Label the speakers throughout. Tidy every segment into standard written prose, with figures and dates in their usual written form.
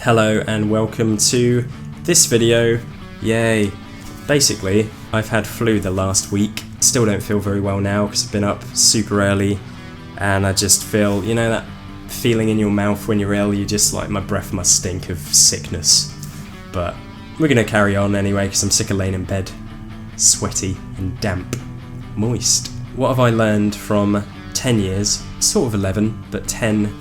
Speaker 1: Hello and welcome to this video. Yay. Basically, I've had flu the last week. Still don't feel very well now because I've been up super early and I just feel, you know that feeling in your mouth when you're ill, you just like, my breath must stink of sickness. But we're gonna carry on anyway because I'm sick of laying in bed, sweaty and damp, moist. What have I learned from 10 years? Sort of 11, but 10,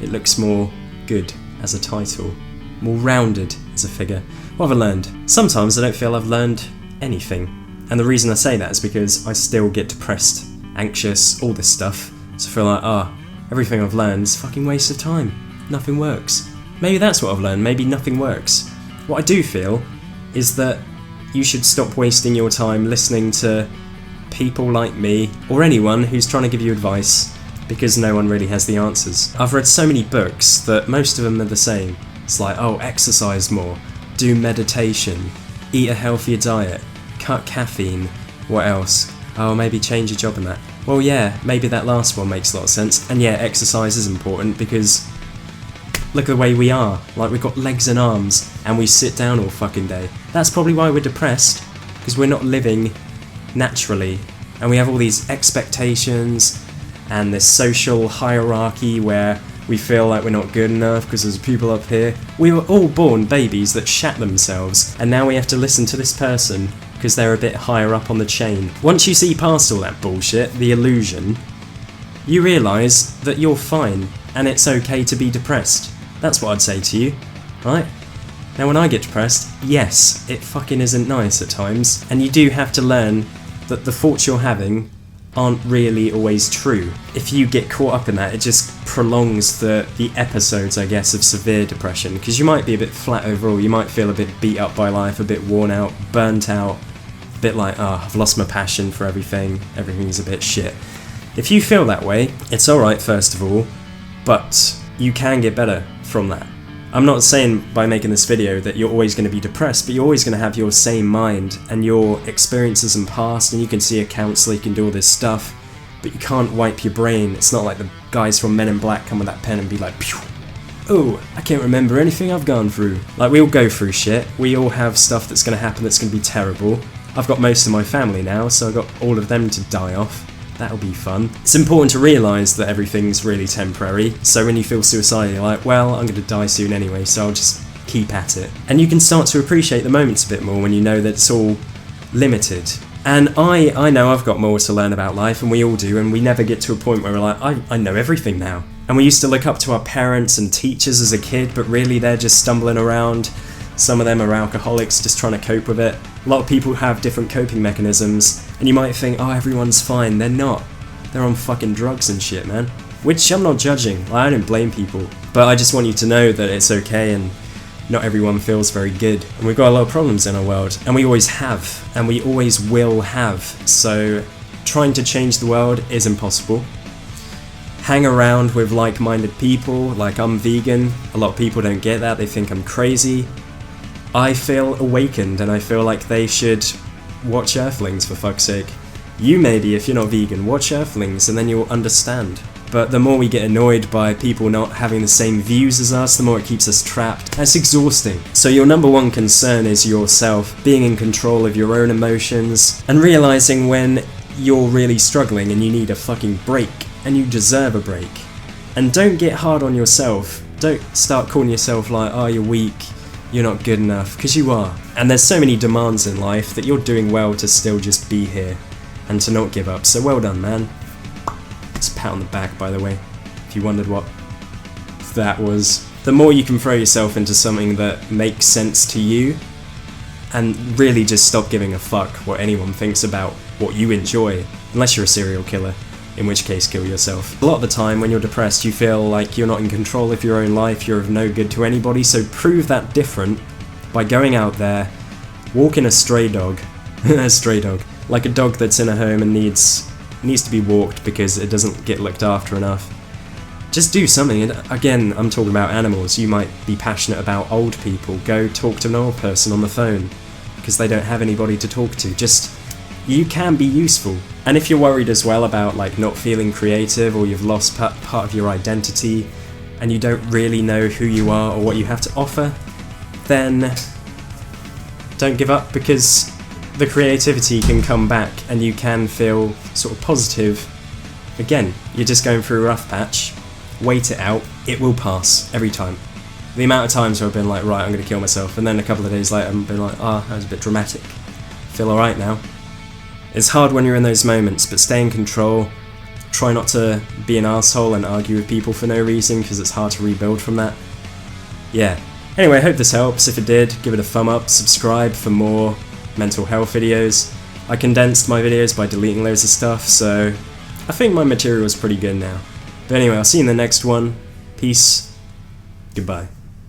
Speaker 1: it looks more good as a title. More rounded as a figure. What have I learned? Sometimes I don't feel I've learned anything. And the reason I say that is because I still get depressed, anxious, all this stuff. So I feel like, everything I've learned is a fucking waste of time. Nothing works. Maybe that's what I've learned, maybe nothing works. What I do feel is that you should stop wasting your time listening to people like me, or anyone who's trying to give you advice, because no one really has the answers. I've read so many books that most of them are the same. It's like, exercise more, do meditation, eat a healthier diet, cut caffeine, what else? Maybe change your job and that. Well yeah, maybe that last one makes a lot of sense, and yeah, exercise is important because look at the way we are, like we've got legs and arms, and we sit down all fucking day. That's probably why we're depressed, because we're not living naturally, and we have all these expectations, and this social hierarchy where we feel like we're not good enough because there's people up here. We were all born babies that shat themselves, and now we have to listen to this person because they're a bit higher up on the chain. Once you see past all that bullshit, the illusion, you realise that you're fine, and it's okay to be depressed. That's what I'd say to you, right? Now when I get depressed, yes, it fucking isn't nice at times, and you do have to learn that the thoughts you're having aren't really always true. If you get caught up in that, it just prolongs the episodes, I guess, of severe depression, because you might be a bit flat overall, you might feel a bit beat up by life, a bit worn out, burnt out, a bit like, I've lost my passion for everything's a bit shit. If you feel that way, it's alright first of all, but you can get better from that. I'm not saying by making this video that you're always going to be depressed, but you're always going to have your same mind and your experiences and past, and you can see a counsellor, you can do all this stuff, but you can't wipe your brain. It's not like the guys from Men in Black come with that pen and be like, pew, I can't remember anything I've gone through. Like, we all go through shit, we all have stuff that's going to happen that's going to be terrible. I've got most of my family now, so I've got all of them to die off. That'll be fun. It's important to realise that everything's really temporary, so when you feel suicidal, you're like, well, I'm going to die soon anyway, so I'll just keep at it. And you can start to appreciate the moments a bit more when you know that it's all limited. And I know I've got more to learn about life, and we all do, and we never get to a point where we're like, I know everything now. And we used to look up to our parents and teachers as a kid, but really they're just stumbling around. Some of them are alcoholics, just trying to cope with it. A lot of people have different coping mechanisms, and you might think, everyone's fine. They're not. They're on fucking drugs and shit, man. Which I'm not judging. I don't blame people. But I just want you to know that it's okay, and not everyone feels very good. And we've got a lot of problems in our world, and we always have, and we always will have. So trying to change the world is impossible. Hang around with like-minded people, like I'm vegan. A lot of people don't get that, they think I'm crazy. I feel awakened, and I feel like they should watch Earthlings, for fuck's sake. You maybe, if you're not vegan, watch Earthlings and then you'll understand. But the more we get annoyed by people not having the same views as us, the more it keeps us trapped. That's exhausting. So your number one concern is yourself, being in control of your own emotions, and realising when you're really struggling and you need a fucking break, and you deserve a break. And don't get hard on yourself. Don't start calling yourself like, you're weak, you're not good enough, because you are. And there's so many demands in life that you're doing well to still just be here and to not give up. So well done, man. It's a pat on the back, by the way, if you wondered what that was. The more you can throw yourself into something that makes sense to you, and really just stop giving a fuck what anyone thinks about what you enjoy, unless you're a serial killer, in which case kill yourself. A lot of the time when you're depressed you feel like you're not in control of your own life, you're of no good to anybody, so prove that different by going out there, walking a stray dog, like a dog that's in a home and needs to be walked because it doesn't get looked after enough. Just do something. And again, I'm talking about animals. You might be passionate about old people. Go talk to an old person on the phone because they don't have anybody to talk to. You can be useful. And if you're worried as well about like not feeling creative, or you've lost part of your identity, and you don't really know who you are or what you have to offer, then don't give up, because the creativity can come back and you can feel sort of positive. Again, you're just going through a rough patch, wait it out, it will pass every time. The amount of times where I've been like, right, I'm going to kill myself, and then a couple of days later I've been like, that was a bit dramatic, feel alright now. It's hard when you're in those moments, but stay in control. Try not to be an asshole and argue with people for no reason, because it's hard to rebuild from that. Yeah. Anyway, I hope this helps. If it did, give it a thumb up, subscribe for more mental health videos. I condensed my videos by deleting loads of stuff, so I think my material is pretty good now. But anyway, I'll see you in the next one. Peace. Goodbye.